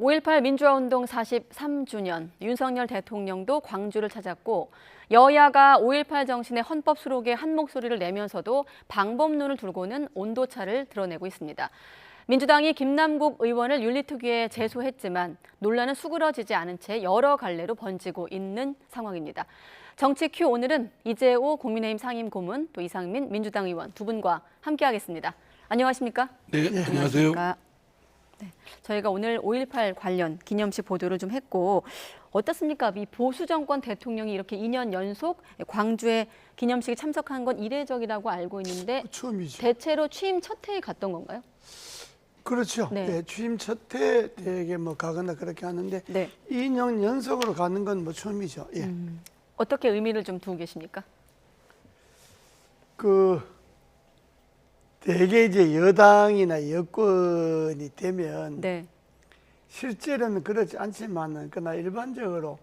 5.18 민주화운동 43주년, 윤석열 대통령도 광주를 찾았고 여야가 5.18 정신의 헌법 수록에 한 목소리를 내면서도 방법론을 두고는 온도차를 드러내고 있습니다. 민주당이 김남국 의원을 윤리특위에 제소했지만 논란은 수그러지지 않은 채 여러 갈래로 번지고 있는 상황입니다. 정치큐 오늘은 이재호 국민의힘 상임고문, 또 이상민 민주당 의원 두 분과 함께하겠습니다. 안녕하십니까? 네, 안녕하세요. 네, 저희가 오늘 5.18 관련 기념식 보도를 좀 했고 어떻습니까? 이 보수 정권 대통령이 이렇게 2년 연속 광주에 기념식에 참석한 건 이례적이라고 알고 있는데 처음이죠. 대체로 취임 첫 해에 갔던 건가요? 그렇죠. 네. 네, 취임 첫 해 되게 뭐 가거나 그렇게 하는데 네. 2년 연속으로 가는 건 뭐 처음이죠. 예. 어떻게 의미를 좀 두고 계십니까? 그 대개 이제 여당이나 여권이 되면 네. 실제로는 그렇지 않지만은 그러나 일반적으로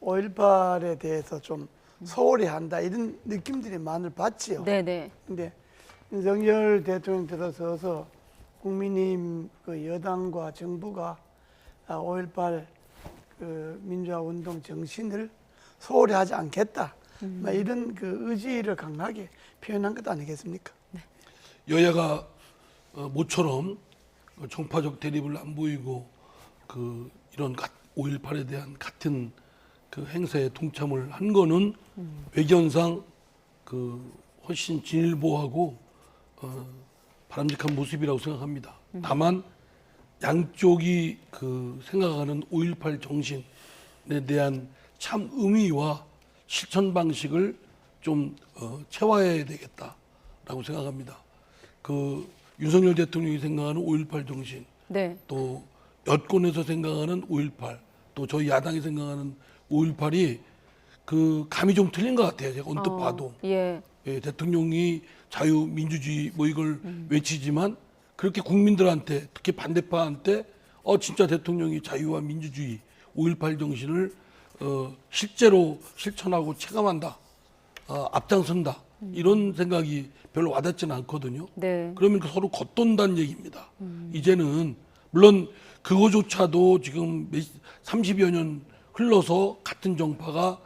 5.18에 대해서 좀 소홀히 한다 이런 느낌들이 많이 받지요. 네네. 근데 윤석열 대통령 들어서서 국민의힘 그 여당과 정부가 5.18 그 민주화 운동 정신을 소홀히 하지 않겠다. 뭐 이런 그 의지를 강하게 표현한 것 아니겠습니까? 여야가 모처럼 정파적 대립을 안 보이고 그 이런 5.18에 대한 같은 그 행사에 동참을 한 거는 외견상 그 훨씬 진일보하고 바람직한 모습이라고 생각합니다. 다만 양쪽이 그 생각하는 5.18 정신에 대한 참 의미와 실천 방식을 좀 체화해야 되겠다라고 생각합니다. 그 윤석열 대통령이 생각하는 5.18 정신, 네. 또 여권에서 생각하는 5.18, 또 저희 야당이 생각하는 5.18이 그 감이 좀 틀린 것 같아요. 제가 언뜻 봐도. 예. 예, 대통령이 자유 민주주의 뭐 이걸 외치지만 그렇게 국민들한테 특히 반대파한테 진짜 대통령이 자유와 민주주의 5.18 정신을 실제로 실천하고 체감한다, 앞장선다 이런 생각이 별로 와닿지는 않거든요. 네. 그러면 서로 겉돈다는 얘기입니다. 이제는 물론 그거조차도 지금 30여 년 흘러서 같은 정파가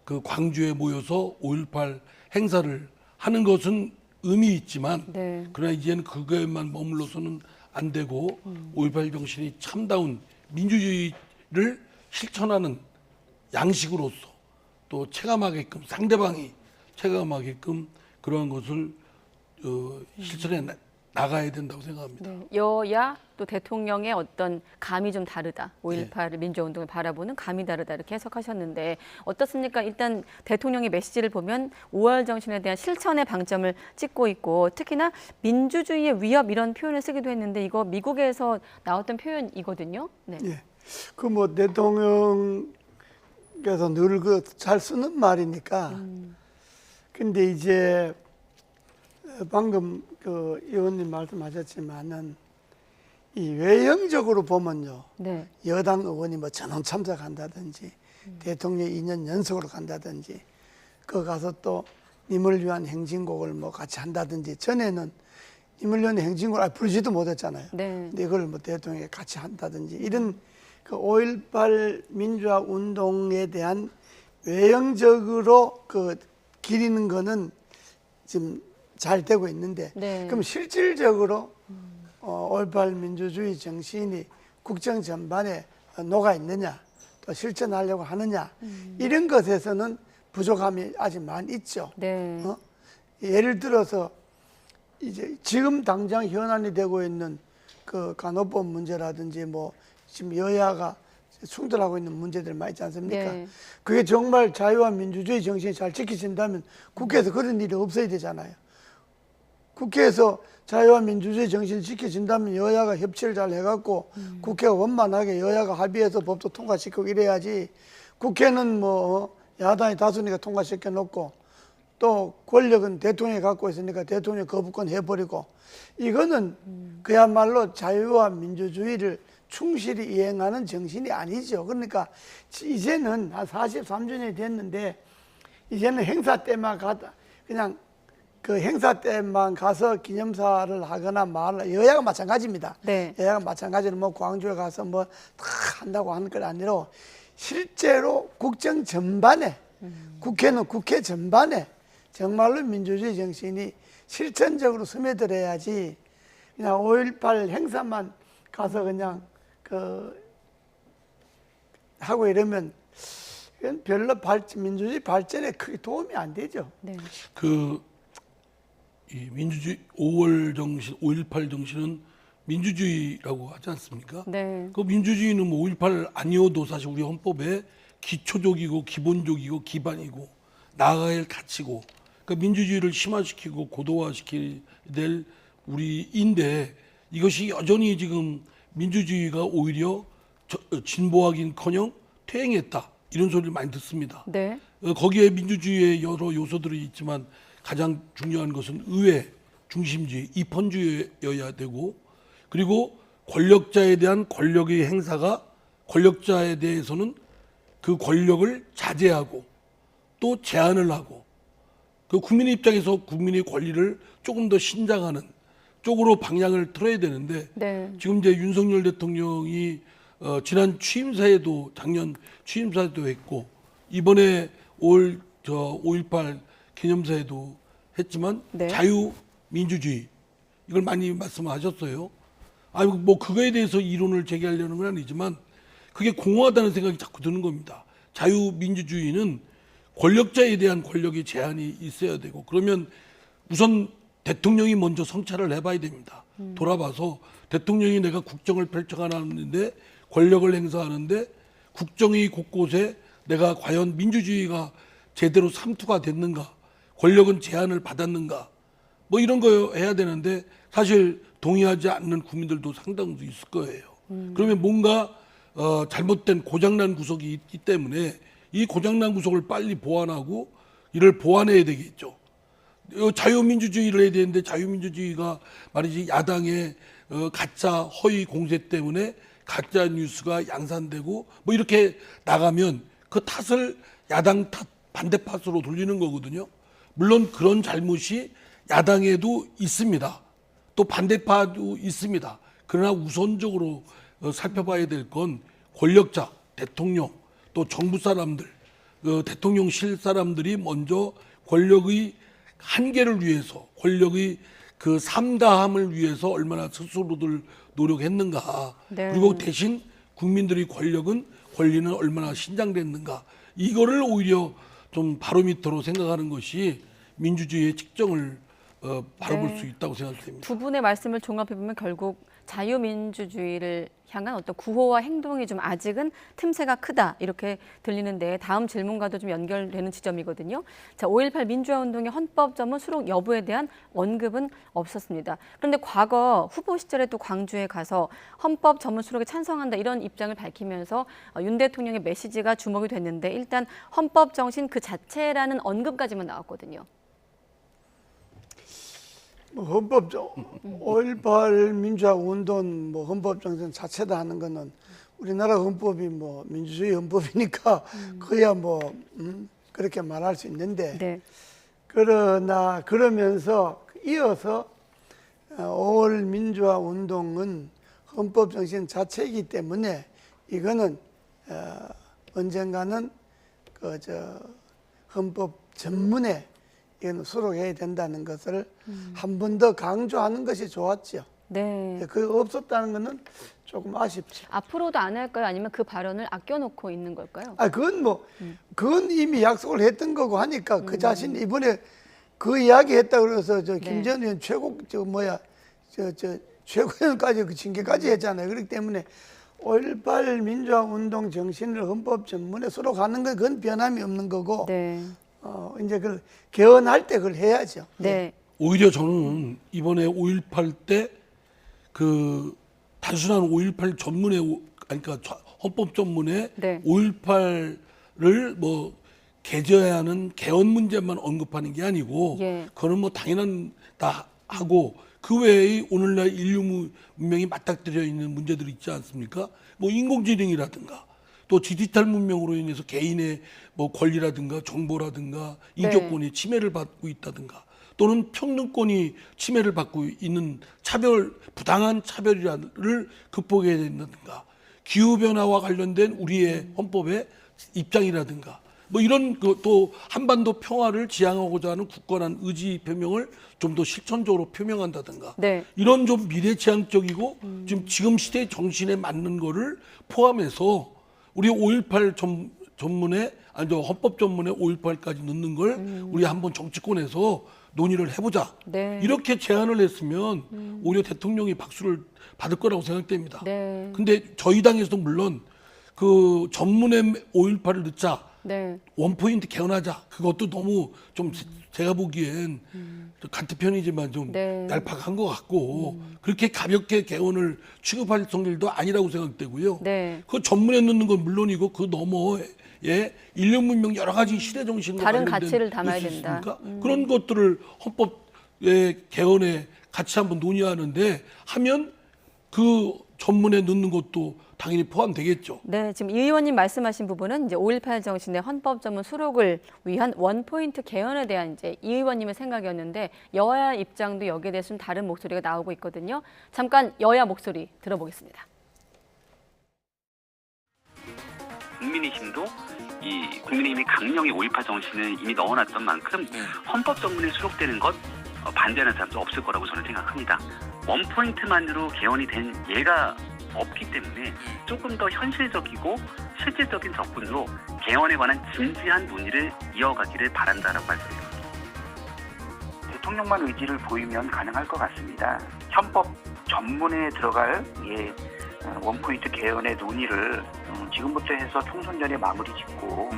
그 광주에 모여서 5.18 행사를 하는 것은 의미 있지만 네. 그러나 이제는 그거에만 머물러서는 안 되고 5.18 정신이 참다운 민주주의를 실천하는 양식으로서 또 체감하게끔 상대방이 체감하게끔 그러한 것을 실천해 나가야 된다고 생각합니다. 네. 여야 또 대통령의 어떤 감이 좀 다르다. 5.18 민주화운동을 바라보는 감이 다르다 이렇게 해석하셨는데 어떻습니까? 일단 대통령의 메시지를 보면 5월 정신에 대한 실천의 방점을 찍고 있고 특히나 민주주의의 위협 이런 표현을 쓰기도 했는데 이거 미국에서 나왔던 표현이거든요. 네. 예. 그 뭐 대통령께서 늘 그 잘 쓰는 말이니까. 근데 이제 방금 그 의원님 말씀하셨지만은 이 외형적으로 보면요. 네. 여당 의원이 뭐 전원 참석한다든지 대통령이 2년 연속으로 간다든지 그 가서 또 님을 위한 행진곡을 뭐 같이 한다든지 전에는 님을 위한 행진곡을 부르지도 못했잖아요. 네. 근데 이걸 뭐 대통령이 같이 한다든지 이런 그 5.18 민주화 운동에 대한 외형적으로 그 기리는 거는 지금 잘 되고 있는데 네. 그럼 실질적으로 5.18 민주주의 정신이 국정 전반에 녹아 있느냐 또 실천하려고 하느냐 이런 것에서는 부족함이 아직 많이 있죠. 네. 예를 들어서 이제 지금 당장 현안이 되고 있는 그 간호법 문제라든지 뭐 지금 여야가 충돌하고 있는 문제들 많이 있지 않습니까? 네. 그게 정말 자유와 민주주의 정신이 잘 지켜진다면 국회에서 그런 일이 없어야 되잖아요. 국회에서 자유와 민주주의 정신이 지켜진다면 여야가 협치를 잘 해갖고 국회가 원만하게 여야가 합의해서 법도 통과시키고 이래야지 국회는 뭐 야당이 다수니까 통과시켜 놓고 또 권력은 대통령이 갖고 있으니까 대통령 거부권 해버리고 이거는 그야말로 자유와 민주주의를 충실히 이행하는 정신이 아니죠. 그러니까 이제는 한 43주년이 됐는데 이제는 행사 때만 가다 그냥 그 행사 때만 가서 기념사를 하거나 말을 여야가 마찬가지입니다. 네. 여야가 마찬가지로 뭐 광주에 가서 뭐 다 한다고 하는 건 아니라 실제로 국정 전반에 국회는 국회 전반에 정말로 민주주의 정신이 실천적으로 스며들어야지 그냥 5.18 행사만 가서 그냥 하고 이러면 이건 별로 민주주의 발전에 크게 도움이 안 되죠. 네. 이 민주주의 5월 정신, 5.18 정신은 민주주의라고 하지 않습니까? 네. 그 민주주의는 뭐 5.18 아니어도 사실 우리 헌법의 기초적이고 기본적이고 기반이고 나아가야 할 가치고 그 민주주의를 심화시키고 고도화시켜야 될 우리인데 이것이 여전히 지금 민주주의가 오히려 진보하긴커녕 퇴행했다 이런 소리를 많이 듣습니다. 네. 거기에 민주주의의 여러 요소들이 있지만 가장 중요한 것은 의회 중심주의, 입헌주의여야 되고 그리고 권력자에 대한 권력의 행사가 권력자에 대해서는 그 권력을 자제하고 또 제한을 하고 그 국민의 입장에서 국민의 권리를 조금 더 신장하는 쪽으로 방향을 틀어야 되는데 네. 지금 이제 윤석열 대통령이 지난 취임사에도 작년 취임사에도 했고 이번에 5.18 기념사에도 했지만 네. 자유민주주의 이걸 많이 말씀하셨어요. 아니 뭐 그거에 대해서 이론을 제기하려는 건 아니지만 그게 공허하다는 생각이 자꾸 드는 겁니다. 자유민주주의는 권력자에 대한 권력의 제한이 있어야 되고 그러면 우선 대통령이 먼저 성찰을 해봐야 됩니다. 돌아봐서 대통령이 내가 국정을 펼쳐가는데 권력을 행사하는데 국정의 곳곳에 내가 과연 민주주의가 제대로 삼투가 됐는가 권력은 제한을 받았는가 뭐 이런 거 해야 되는데 사실 동의하지 않는 국민들도 상당수 있을 거예요. 그러면 뭔가 잘못된 고장난 구석이 있기 때문에 이 고장난 구석을 빨리 보완하고 이를 보완해야 되겠죠. 자유민주주의를 해야 되는데 자유민주주의가 말이지 야당의 가짜 허위 공세 때문에 가짜 뉴스가 양산되고 뭐 이렇게 나가면 그 탓을 야당 탓 반대 탓으로 돌리는 거거든요. 물론 그런 잘못이 야당에도 있습니다. 또 반대파도 있습니다. 그러나 우선적으로 살펴봐야 될 건 권력자, 대통령, 또 정부 사람들, 대통령실 사람들이 먼저 권력의 한계를 위해서, 권력의 그 삼다함을 위해서 얼마나 스스로들 노력했는가. 네. 그리고 대신 국민들의 권리는 얼마나 신장됐는가. 이거를 오히려 좀 바로미터로 생각하는 것이 민주주의의 측정을 바라볼 네. 수 있다고 생각됩니다. 두 분의 말씀을 종합해 보면 결국 자유민주주의를 향한 어떤 구호와 행동이 좀 아직은 틈새가 크다 이렇게 들리는데 다음 질문과도 좀 연결되는 지점이거든요. 자, 5.18 민주화 운동의 헌법 전문 수록 여부에 대한 언급은 없었습니다. 그런데 과거 후보 시절에 또 광주에 가서 헌법 전문 수록에 찬성한다 이런 입장을 밝히면서 윤 대통령의 메시지가 주목이 됐는데 일단 헌법 정신 그 자체라는 언급까지만 나왔거든요. 뭐 헌법적 5.18 민주화 운동 뭐 헌법 정신 자체다 하는 거는 우리나라 헌법이 뭐 민주주의 헌법이니까 그야 뭐 그렇게 말할 수 있는데 네. 그러나 그러면서 이어서 5월 민주화 운동은 헌법 정신 자체이기 때문에 이거는 언젠가는 헌법 전문에 이건 수록해야 된다는 것을 한 번 더 강조하는 것이 좋았죠. 네. 그 없었다는 것은 조금 아쉽죠. 앞으로도 안 할까요? 아니면 그 발언을 아껴놓고 있는 걸까요? 그건 이미 약속을 했던 거고 하니까 그 자신 이번에 그 이야기 했다 그래서 김전 의원 최고위원까지 그 징계까지 했잖아요. 그렇기 때문에 5.18 민주화 운동 정신을 헌법 전문에 수록하는 건 그건 변함이 없는 거고 네. 이제 그걸 개헌할 때 그걸 해야죠. 네. 오히려 저는 이번에 5.18 때 그 단순한 5.18 전문에 그러니까 헌법 전문에 네. 5.18을 뭐 개정해야 하는 개헌 문제만 언급하는 게 아니고 예. 그거는 뭐 당연하다 하고 그 외에 오늘날 인류 문명이 맞닥뜨려 있는 문제들이 있지 않습니까? 뭐 인공지능이라든가 또 디지털 문명으로 인해서 개인의 뭐 권리라든가 정보라든가 인격권이 침해를 받고 있다든가 또는 평등권이 침해를 받고 있는 부당한 차별을 극복해야 된다든가 기후 변화와 관련된 우리의 헌법의 입장이라든가 뭐 이런 또 한반도 평화를 지향하고자 하는 굳건한 의지 표명을 좀 더 실천적으로 표명한다든가 네. 이런 좀 미래지향적이고 지금 시대 정신에 맞는 거를 포함해서 우리 5.18 전문에 아니 저 헌법 전문에 5.18까지 넣는 걸 우리 한번 정치권에서 논의를 해보자. 네. 이렇게 제안을 했으면 오히려 대통령이 박수를 받을 거라고 생각됩니다. 네. 근데 저희 당에서도 물론 그 전문에 5.18을 넣자. 네. 원포인트 개헌하자. 그것도 너무 좀 제가 보기엔 같은 편이지만 좀 네. 얄팍한 것 같고 그렇게 가볍게 개헌을 취급할 성질도 아니라고 생각되고요. 네. 그 전문에 넣는 건 물론이고 그 너머에 인류 문명 여러 가지 시대 정신과 다른 관련된 가치를 담아야 것이 된다. 있으니까 그런 것들을 헌법의 개헌에 같이 한번 논의하는데 하면 그 전문에 넣는 것도 당연히 포함되겠죠. 네, 지금 이 의원님 말씀하신 부분은 이제 5.18 정신의 헌법 전문 수록을 위한 원포인트 개헌에 대한 이제 이 의원님의 생각이었는데 여야 입장도 여기에 대해서 좀 다른 목소리가 나오고 있거든요. 잠깐 여야 목소리 들어보겠습니다. 국민의힘도 이 국민의힘이 강령의 5.18 정신을 이미 넣어놨던 만큼 헌법 전문에 수록되는 것 반대하는 사람도 없을 거라고 저는 생각합니다. 원포인트만으로 개헌이 된 예가 없기 때문에 조금 더 현실적이고 실질적인 접근으로 개헌에 관한 진지한 논의를 이어가기를 바란다라고 말씀드립니다. 대통령만 의지를 보이면 가능할 것 같습니다. 헌법 전문에 들어갈 원포인트 개헌의 논의를 지금부터 해서 총선 전에 마무리 짓고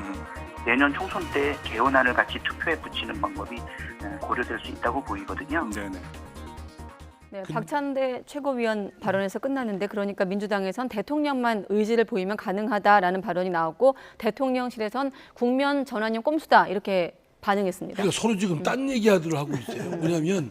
내년 총선 때 개헌안을 같이 투표에 붙이는 방법이 고려될 수 있다고 보이거든요. 네네. 네, 박찬대 최고위원 발언에서 끝났는데 그러니까 민주당에선 대통령만 의지를 보이면 가능하다라는 발언이 나왔고 대통령실에선 국면 전환용 꼼수다 이렇게 반응했습니다. 그러니까 서로 지금 딴 얘기하들 하고 있어요. 뭐냐면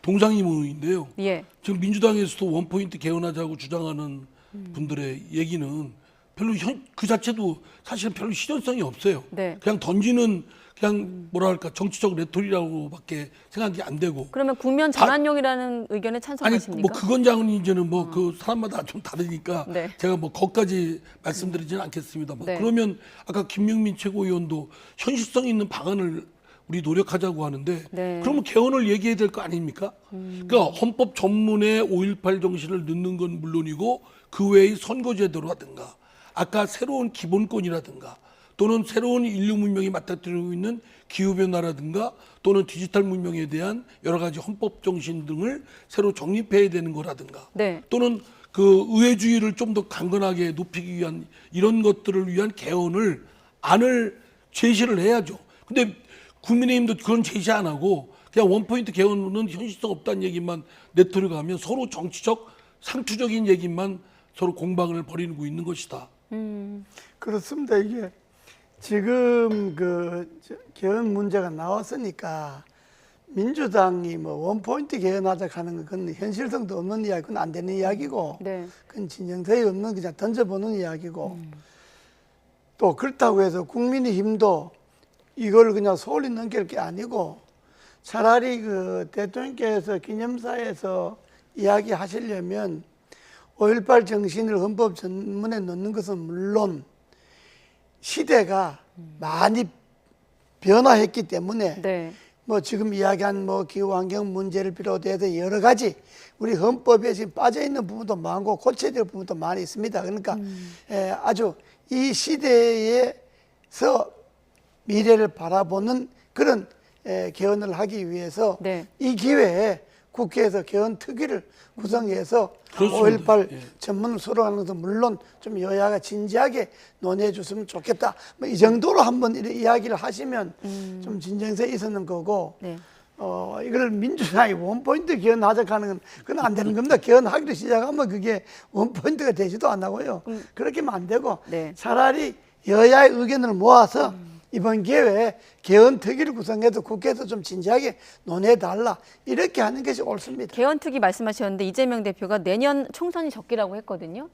동상이몽인데요. 예, 지금 민주당에서도 원포인트 개헌하자고 주장하는 분들의 얘기는 별로 그 자체도 사실은 별로 실현성이 없어요. 네. 그냥 던지는 그냥 뭐랄까 정치적 레토리라고밖에 생각이 안 되고. 그러면 국면 전환용이라는 의견에 아니 찬성하십니까? 뭐 그건 장은 이제는 뭐 그 사람마다 좀 다르니까 네. 제가 뭐 거기까지 말씀드리지는 않겠습니다만 네. 그러면 아까 김명민 최고위원도 현실성 있는 방안을 우리 노력하자고 하는데 네. 그러면 개헌을 얘기해야 될 거 아닙니까? 그러니까 헌법 전문에 5.18 정신을 넣는 건 물론이고 그 외의 선거제도라든가 아까 새로운 기본권이라든가 또는 새로운 인류 문명이 맞닥뜨리고 있는 기후변화라든가 또는 디지털 문명에 대한 여러 가지 헌법 정신 등을 새로 정립해야 되는 거라든가 네. 또는 그 의회주의를 좀 더 강건하게 높이기 위한 이런 것들을 위한 개헌을 안을 제시를 해야죠. 근데 국민의힘도 그런 제시 안 하고 그냥 원포인트 개헌은 현실성 없다는 얘기만 내토리가 하면 서로 정치적 상투적인 얘기만 서로 공방을 벌이고 있는 것이다. 그렇습니다. 이게 지금 개헌 문제가 나왔으니까 민주당이 뭐 원포인트 개헌하자 하는 건 현실성도 없는 이야기, 그건 안 되는 이야기고, 네. 그건 진정성이 없는 그냥 던져보는 이야기고, 또 그렇다고 해서 국민의힘도 이걸 그냥 소홀히 넘길 게 아니고 차라리 그 대통령께서 기념사에서 이야기하시려면 5.18 정신을 헌법 전문에 넣는 것은 물론 시대가 많이 변화했기 때문에 네. 뭐 지금 이야기한 뭐 기후환경 문제를 비롯해서 여러 가지 우리 헌법에 지금 빠져 있는 부분도 많고 고쳐야 될 부분도 많이 있습니다. 그러니까 아주 이 시대에서 미래를 바라보는 그런 개헌을 하기 위해서 네. 이 기회에 국회에서 개헌 특위를 구성해서 그렇습니다. 5.18 예. 전문을 수록하는 것도 물론 좀 여야가 진지하게 논의해 줬으면 좋겠다. 뭐 이 정도로 한번 이야기를 하시면 좀 진정성이 있었는 거고 네. 이걸 민주당이 원포인트 개헌하자 하는 건 그건 안 되는 겁니다. 개헌하기로 시작하면 그게 원포인트가 되지도 안 하고요. 그렇게 하면 안 되고 네. 차라리 여야의 의견을 모아서 이번 기회에 개헌 특위를 구성해서 국회에서 좀 진지하게 논의해달라 이렇게 하는 것이 옳습니다. 개헌특위 말씀하셨는데 이재명 대표가 내년 총선이 적기라고 했거든요.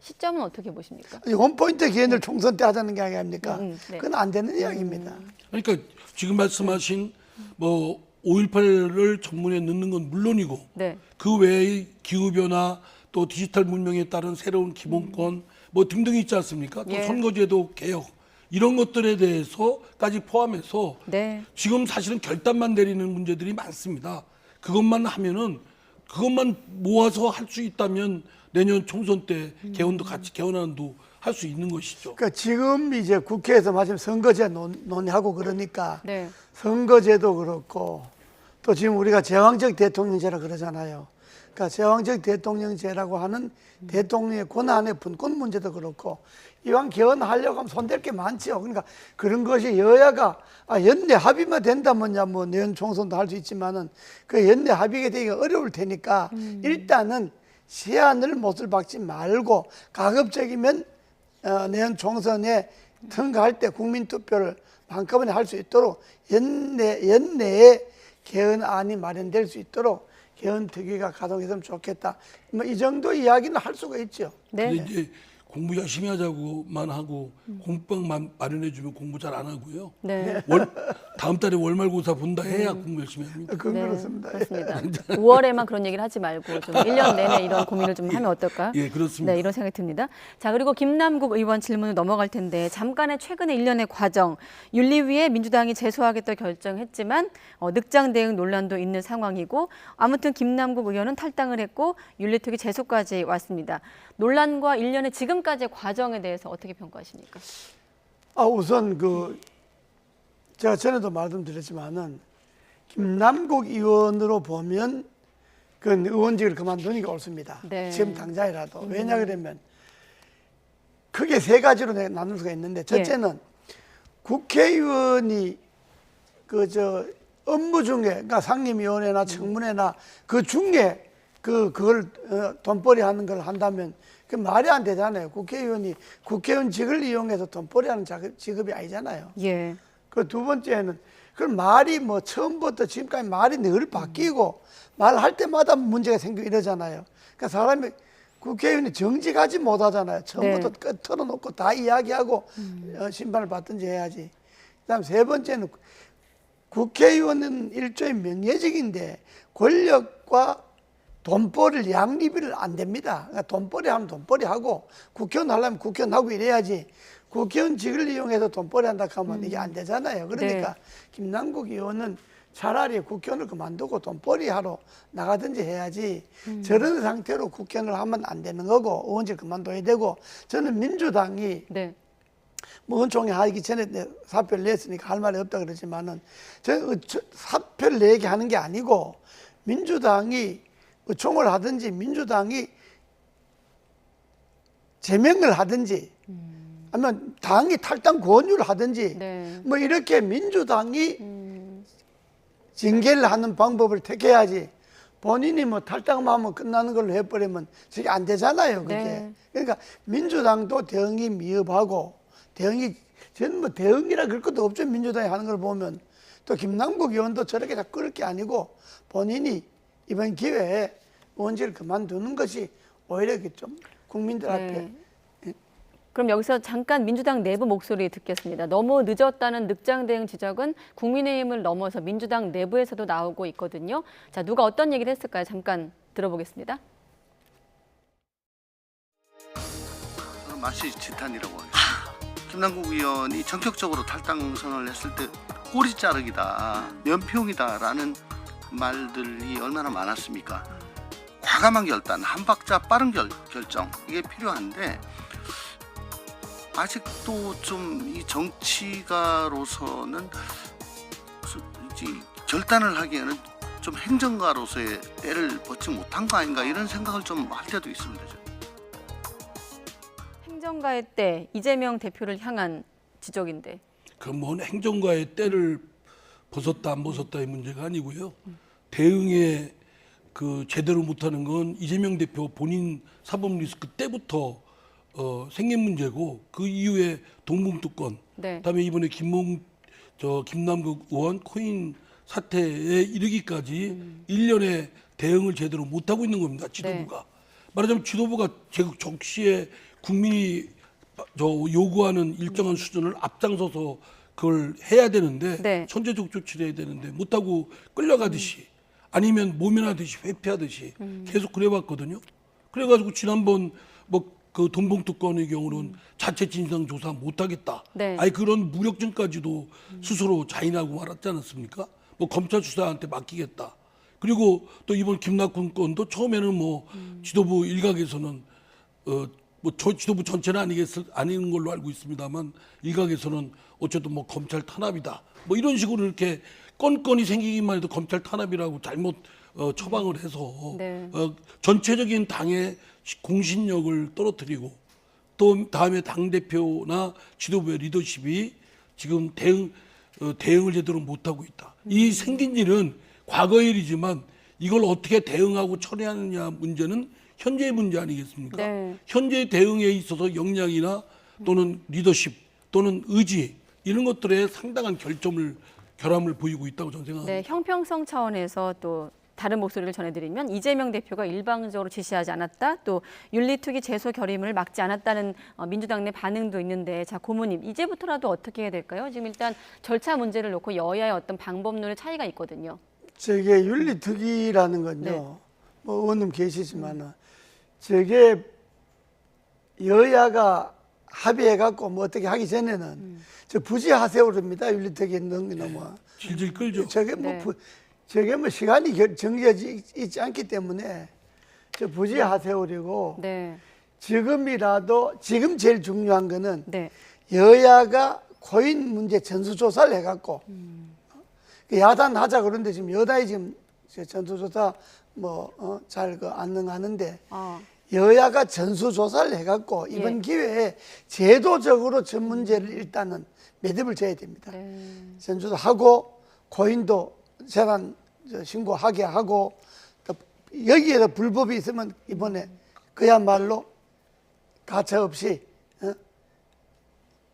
시점은 어떻게 보십니까? 원포인트 개헌을 총선 때 하자는 게 아닙니까? 네. 그건 안 되는 이야기입니다. 그러니까 지금 말씀하신 뭐 5.18을 전문에 넣는 건 물론이고 네. 그 외의 기후변화 또 디지털 문명에 따른 새로운 기본권 뭐 등등이 있지 않습니까? 또 예. 선거제도 개혁 이런 것들에 대해서까지 포함해서 네. 지금 사실은 결단만 내리는 문제들이 많습니다. 그것만 하면은 그것만 모아서 할 수 있다면 내년 총선 때 개헌도 같이 개헌안도 할 수 있는 것이죠. 그러니까 지금 이제 국회에서 마침 선거제 논의하고 그러니까 네. 선거제도 그렇고 또 지금 우리가 제왕적 대통령제라 그러잖아요. 그러니까 제왕적 대통령제라고 하는 대통령의 권한의 분권 문제도 그렇고 이왕 개헌하려고 하면 손댈 게 많지요. 그러니까 그런 것이 여야가 연내 합의만 된다면야 뭐 내년 총선도 할 수 있지만은 그 연내 합의가 되기가 어려울 테니까 일단은 시한을 못을 박지 말고 가급적이면 내년 총선에 통과할 때 국민투표를 한꺼번에 할 수 있도록 연내에 개헌안이 마련될 수 있도록 개헌특위가 가동했으면 좋겠다. 뭐 이 정도 이야기는 할 수가 있죠. 네. 근데 이제 공부 열심히 하자고만 하고 공부방만 마련해주면 공부 잘 안 하고요. 네. 다음 달에 월말고사 본다 해야 공부 열심히 합니다. 그건 네, 그렇습니다. 그렇습니다. 5월에만 그런 얘기를 하지 말고 좀 1년 내내 이런 고민을 좀 하면 어떨까? 예, 그렇습니다. 네, 이런 생각이 듭니다. 자, 그리고 김남국 의원 질문을 넘어갈 텐데 잠깐의 최근의 일련의 과정, 윤리위에 민주당이 제소하겠다 결정했지만 늑장 대응 논란도 있는 상황이고 아무튼 김남국 의원은 탈당을 했고 윤리특위 제소까지 왔습니다. 논란과 일련의 지금까지의 과정에 대해서 어떻게 평가하십니까? 우선 제가 전에도 말씀드렸지만은 김남국 의원으로 보면 그 의원직을 그만두는 게 옳습니다. 네. 지금 당장이라도. 왜냐 그러면 크게 세 가지로 나눌 수가 있는데 첫째는 국회의원이 업무 중에 그러니까 상임위원회나 청문회나 그 중에 그걸 돈벌이 하는 걸 한다면 그 말이 안 되잖아요. 국회의원이 국회의원직을 이용해서 돈벌이 하는 직업이 아니잖아요. 예. 그 두 번째는 그 말이 뭐 처음부터 지금까지 말이 늘 바뀌고 말할 때마다 문제가 생기고 이러잖아요. 그러니까 사람이 국회의원이 정직하지 못하잖아요. 처음부터 끝 털어놓고 다 이야기하고 심판을 받든지 해야지. 그다음 세 번째는 국회의원은 일종의 명예직인데 권력과 돈벌이를 양립을 안 됩니다. 그러니까 돈벌이 하면 돈벌이 하고 국회의원 하려면 국회의원 하고 이래야지 국회의원직을 이용해서 돈벌이 한다 하면 이게 안 되잖아요. 그러니까 김남국 의원은 차라리 국회의원을 그만두고 돈벌이 하러 나가든지 해야지 저런 상태로 국회의원을 하면 안 되는 거고 의원직 그만둬야 되고 저는 민주당이 네. 뭐 의총회 하기 전에 사표를 냈으니까 할 말이 없다 그러지만은 저는 사표를 내게 하는 게 아니고 민주당이 의총을 하든지 민주당이 제명을 하든지 아니면 당이 탈당 권유를 하든지 네. 뭐 이렇게 민주당이 징계를 하는 방법을 택해야지 본인이 뭐 탈당만 하면 끝나는 걸로 해버리면 저게 안 되잖아요. 그게. 네. 그러니까 민주당도 대응이 미흡하고 저는 뭐 대응이라 그럴 것도 없죠. 민주당이 하는 걸 보면 또 김남국 의원도 저렇게 자꾸 그럴 게 아니고 본인이 이번 기회에 의원직을 그만두는 것이 오히려 좀 국민들 앞에 그럼 여기서 잠깐 민주당 내부 목소리 듣겠습니다. 너무 늦었다는 늑장 대응 지적은 국민의힘을 넘어서 민주당 내부에서도 나오고 있거든요. 자, 누가 어떤 얘기를 했을까요? 잠깐 들어보겠습니다. 마치 지탄이라고 하겠습니다. 김남국 의원이 전격적으로 탈당 선언을 했을 때 꼬리 자르기다, 면피용이다라는 말들이 얼마나 많았습니까? 과감한 결단, 한 박자 빠른 결정 이게 필요한데 아직도 좀 이 정치가로서는 결단을 하기에는 좀 행정가로서의 때를 벗지 못한 거 아닌가 이런 생각을 좀 할 때도 있습니다. 행정가의 때 이재명 대표를 향한 지적인데. 그 뭔 행정가의 때를 벗었다 안 벗었다의 문제가 아니고요. 대응에 제대로 못하는 건 이재명 대표 본인 사법 리스크 때부터 생긴 문제고 그 이후에 동봉특권, 네. 그다음에 이번에 김남국 의원 코인 사태에 이르기까지 일련의 대응을 제대로 못하고 있는 겁니다. 지도부가. 말하자면 지도부가 적시에 국민이 요구하는 일정한 수준을 앞장서서 그걸 해야 되는데 선제적 조치를 해야 되는데 못하고 끌려가듯이 아니면 모면하듯이 회피하듯이 계속 그래왔거든요. 그래가지고 지난번 뭐 그 돈봉투 건의 경우는 자체 진상 조사 못하겠다. 네. 아니 그런 무력증까지도 스스로 자인하고 말았지 않았습니까? 뭐 검찰 수사한테 맡기겠다. 그리고 또 이번 김낙훈 건도 처음에는 뭐 지도부 일각에서는 지도부 전체는 아닌 걸로 알고 있습니다만 일각에서는 어쨌든 뭐 검찰 탄압이다. 뭐 이런 식으로 이렇게 건건이 생기기만 해도 검찰 탄압이라고 잘못 처방을 해서 네. 전체적인 당의 공신력을 떨어뜨리고 또 다음에 당 대표나 지도부의 리더십이 지금 대응을 제대로 못하고 있다. 이 생긴 일은 과거의 일이지만 이걸 어떻게 대응하고 처리하느냐 문제는 현재의 문제 아니겠습니까? 네. 현재 대응에 있어서 역량이나 또는 리더십 또는 의지 이런 것들에 상당한 결함을 보이고 있다고 저는 생각합니다. 네, 형평성 차원에서 또 다른 목소리를 전해드리면 이재명 대표가 일방적으로 지시하지 않았다, 또 윤리특위 제소 결의문을 막지 않았다는 민주당 내 반응도 있는데, 자 고모님 이제부터라도 어떻게 해야 될까요? 지금 일단 절차 문제를 놓고 여야의 어떤 방법론의 차이가 있거든요. 저게 윤리특위라는 건요. 네. 뭐 의원님 계시지만은 저게 여야가 합의해갖고 뭐 어떻게 하기 전에는 저 부지하세요입니다. 윤리특위 너무 질질 끌죠. 저게 뭐 네. 저게 뭐 시간이 정해져 있지 않기 때문에 저 부지하세요리고 네, 지금이라도 지금 제일 중요한 거는 네, 여야가 고인 문제 전수조사를 해갖고 야단 하자 그런데 지금 여당이 지금 전수조사 잘 안 응하는데 여야가 전수조사를 해갖고 이번 예. 기회에 제도적으로 전 문제를 일단은 매듭을 져야 됩니다. 네. 전수하고 고인도 재산 신고하게 하고 또 여기에서 불법이 있으면 이번에 그야말로 가차 없이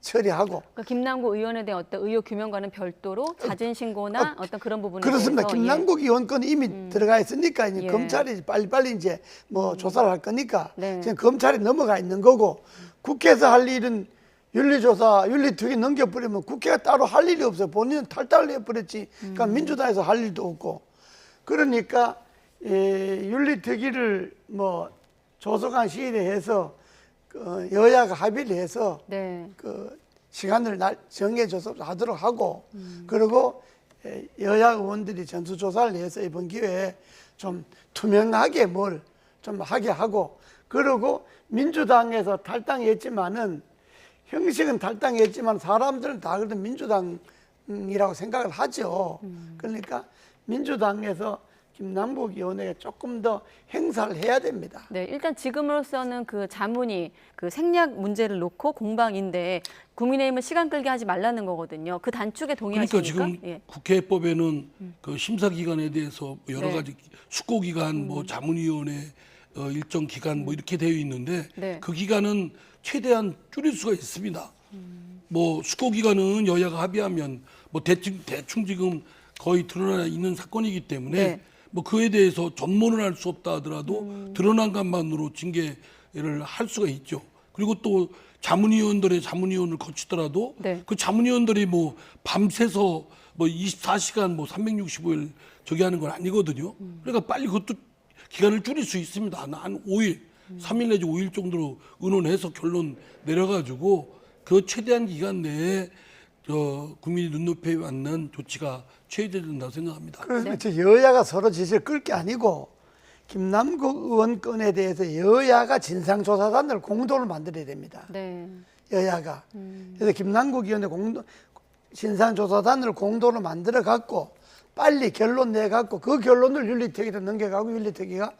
처리하고. 그러니까 김남국 의원에 대한 어떤 의혹 규명과는 별도로 자진 신고나 어떤 그런 부분에 그렇습니다. 대해서, 김남국 의원 건이 이미 들어가 있으니까 이제 예. 검찰이 빨리빨리 이제 뭐 조사를 할 거니까 네. 지금 검찰이 넘어가 있는 거고 국회에서 할 일은 윤리조사, 윤리특위 넘겨버리면 국회가 따로 할 일이 없어요. 본인은 탈당을 해버렸지. 그러니까 민주당에서 할 일도 없고. 그러니까 윤리특위를 뭐 조속한 시일에 해서 여야가 합의를 해서 네. 그 시간을 정해줘서 하도록 하고 그리고 여야 의원들이 전수조사를 해서 이번 기회에 좀 투명하게 뭘 좀 하게 하고 그리고 민주당에서 탈당했지만은 형식은 탈당했지만 사람들은 다 그래도 민주당이라고 생각을 하죠. 그러니까 민주당에서 김남국 의원에게 조금 더 행사를 해야 됩니다. 네, 일단 지금으로서는 그 자문이 그 생략 문제를 놓고 공방인데 국민의힘은 시간 끌게 하지 말라는 거거든요. 그 단축에 동의하십니까? 그러니까 지금 예. 국회법에는 그 심사 기간에 대해서 여러 네. 가지 숙고 기간, 뭐 자문위원회 일정 기간 뭐 이렇게 되어 있는데 네. 그 기간은 최대한 줄일 수가 있습니다. 뭐 숙고 기간은 여야가 합의하면 뭐 대충 지금 거의 드러나 있는 사건이기 때문에 네. 뭐 그에 대해서 전문을 할 수 없다 하더라도 드러난 것만으로 징계를 할 수가 있죠. 그리고 또 자문위원들의 자문위원을 거치더라도 네. 그 자문위원들이 뭐 밤새서 뭐 24시간 뭐 365일 저기 하는 건 아니거든요. 그러니까 빨리 그것도 기간을 줄일 수 있습니다. 한 5일, 3일 내지 5일 정도로 의논해서 결론 내려가지고 그 최대한 기간 내에 국민이 눈높이에 맞는 조치가 취해진다고 생각합니다. 그래서 저 여야가 서로 지시를 끌 게 아니고 김남국 의원 건에 대해서 여야가 진상조사단을 공동으로 만들어야 됩니다. 네. 여야가. 그래서 김남국 의원의 진상조사단을 공동으로 만들어 갖고 빨리 결론 내 갖고 그 결론을 윤리특위로 넘겨가고 윤리특위가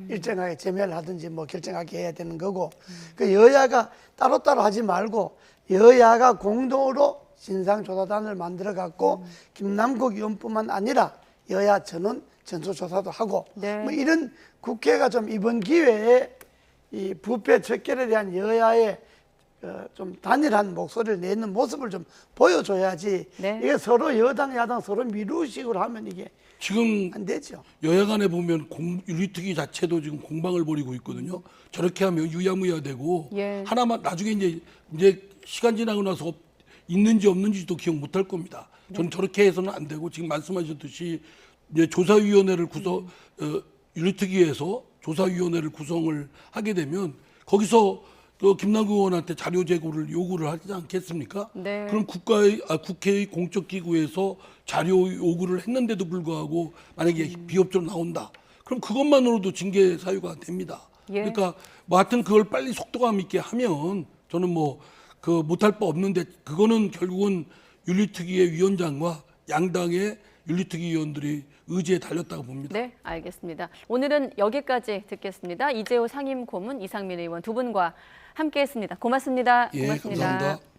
일정하게 제명을 하든지 뭐 결정하게 해야 되는 거고 그 여야가 따로따로 하지 말고 여야가 공동으로 진상조사단을 만들어 갖고 김남국 의원뿐만 아니라 여야 전원 전수조사도 하고 네. 뭐 이런 국회가 좀 이번 기회에 이 부패 척결에 대한 여야의 좀 단일한 목소리를 내는 모습을 좀 보여줘야지 네. 이게 서로 여당 야당 서로 미루식으로 하면 이게 지금 안 되죠. 여야 간에 보면 윤리특위 자체도 지금 공방을 벌이고 있거든요. 저렇게 하면 유야무야되고 예. 하나만 나중에 이제 시간 지나고 나서 있는지 없는지도 기억 못할 겁니다. 저는 저렇게 해서는 안 되고 지금 말씀하셨듯이 이제 조사위원회를 윤리특위에서 조사위원회를 구성을 하게 되면 거기서 그 김남국 의원한테 자료 제공을 요구를 하지 않겠습니까? 네. 그럼 국회의 공적기구에서 자료 요구를 했는데도 불구하고 만약에 비협조로 나온다. 그럼 그것만으로도 징계 사유가 됩니다. 예. 그러니까 뭐 하여튼 그걸 빨리 속도감 있게 하면 저는 뭐 그 못할 바 없는데 그거는 결국은 윤리특위의 위원장과 양당의 윤리특위 위원들이 의지에 달렸다고 봅니다. 네, 알겠습니다. 오늘은 여기까지 듣겠습니다. 이재호 상임고문, 이상민 의원 두 분과 함께했습니다. 고맙습니다. 예, 고맙습니다. 감사합니다.